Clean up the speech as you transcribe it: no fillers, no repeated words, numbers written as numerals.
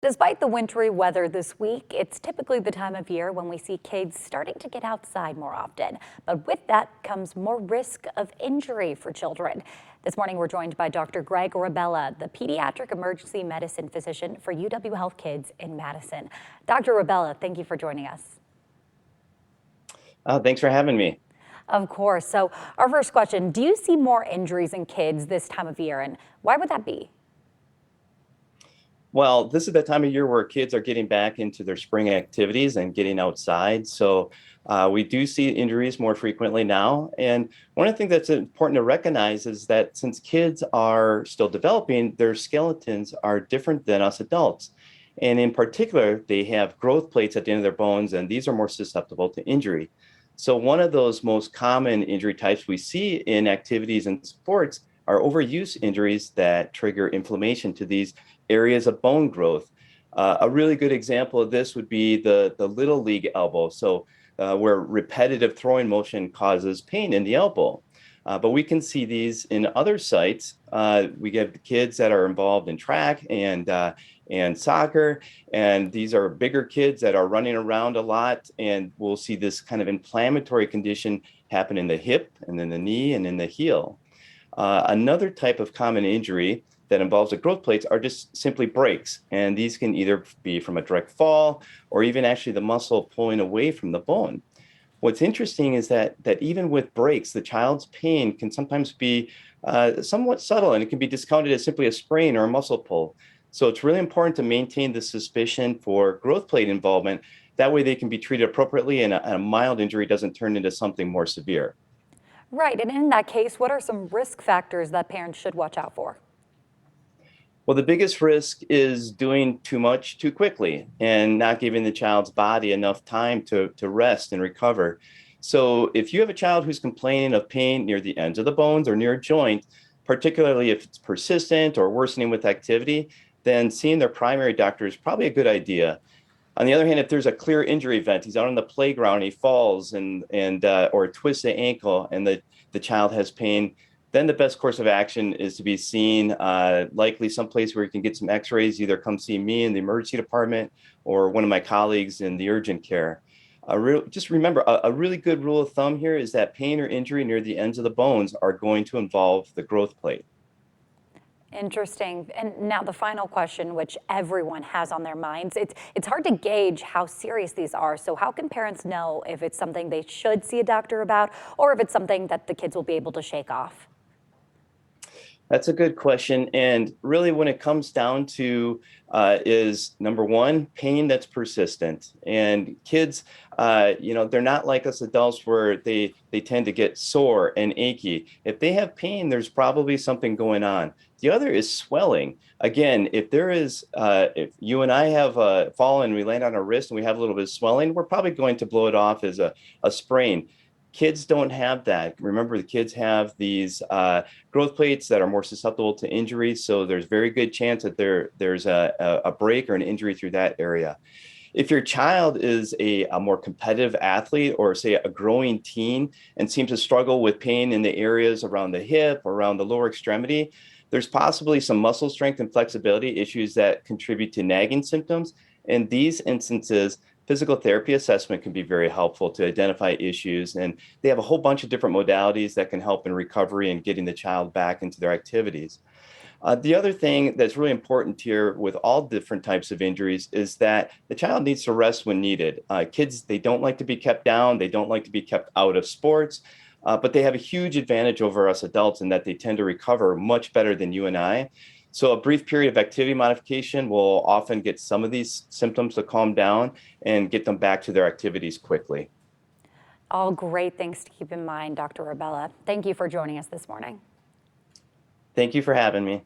Despite the wintry weather this week, it's typically the time of year when we see kids starting to get outside more often. But with that comes more risk of injury for children. This morning, we're joined by Dr. Greg Rebella, the pediatric emergency medicine physician for UW Health Kids in Madison. Dr. Rebella, thank you for joining us. Thanks for having me. Of course. So our first question, do you see more injuries in kids this time of year, and why would that be? Well, this is the time of year where kids are getting back into their spring activities and getting outside. So we do see injuries more frequently now. And one of the things that's important to recognize is that since kids are still developing, their skeletons are different than us adults. And in particular, they have growth plates at the end of their bones, and these are more susceptible to injury. So one of those most common injury types we see in activities and sports are overuse injuries that trigger inflammation to these areas of bone growth. A really good example of this would be the little league elbow. So where repetitive throwing motion causes pain in the elbow. But we can see these in other sites. We get kids that are involved in track and soccer, and these are bigger kids that are running around a lot, and we'll see this kind of inflammatory condition happen in the hip and then the knee and in the heel. Another type of common injury that involves the growth plates are just simply breaks. And these can either be from a direct fall or even actually the muscle pulling away from the bone. What's interesting is that even with breaks, the child's pain can sometimes be somewhat subtle, and it can be discounted as simply a sprain or a muscle pull. So it's really important to maintain the suspicion for growth plate involvement. That way they can be treated appropriately and a mild injury doesn't turn into something more severe. Right, and in that case, what are some risk factors that parents should watch out for? Well, the biggest risk is doing too much too quickly and not giving the child's body enough time to rest and recover. So if you have a child who's complaining of pain near the ends of the bones or near a joint, particularly if it's persistent or worsening with activity, then seeing their primary doctor is probably a good idea. On the other hand, if there's a clear injury event, he's out on the playground, he falls and or twists the ankle, and the child has pain, then the best course of action is to be seen likely someplace where you can get some x-rays, either come see me in the emergency department or one of my colleagues in the urgent care. Just remember, a really good rule of thumb here is that pain or injury near the ends of the bones are going to involve the growth plate. Interesting. And now the final question, which everyone has on their minds, it's hard to gauge how serious these are. So how can parents know if it's something they should see a doctor about or if it's something that the kids will be able to shake off? That's a good question. And really, when it comes down to is number one, pain that's persistent. And kids, they're not like us adults where they tend to get sore and achy. If they have pain, there's probably something going on. The other is swelling. Again, if you and I have fallen and we land on our wrist and we have a little bit of swelling, we're probably going to blow it off as a sprain. Kids don't have that. Remember, the kids have these growth plates that are more susceptible to injuries. So there's very good chance that there's a break or an injury through that area. If your child is a more competitive athlete or say a growing teen and seems to struggle with pain in the areas around the hip, around the lower extremity, there's possibly some muscle strength and flexibility issues that contribute to nagging symptoms. In these instances, physical therapy assessment can be very helpful to identify issues. And they have a whole bunch of different modalities that can help in recovery and getting the child back into their activities. The other thing that's really important here with all different types of injuries is that the child needs to rest when needed. Kids, they don't like to be kept down. They don't like to be kept out of sports. But they have a huge advantage over us adults in that they tend to recover much better than you and I. So a brief period of activity modification will often get some of these symptoms to calm down and get them back to their activities quickly. All great things to keep in mind, Dr. Rebella. Thank you for joining us this morning. Thank you for having me.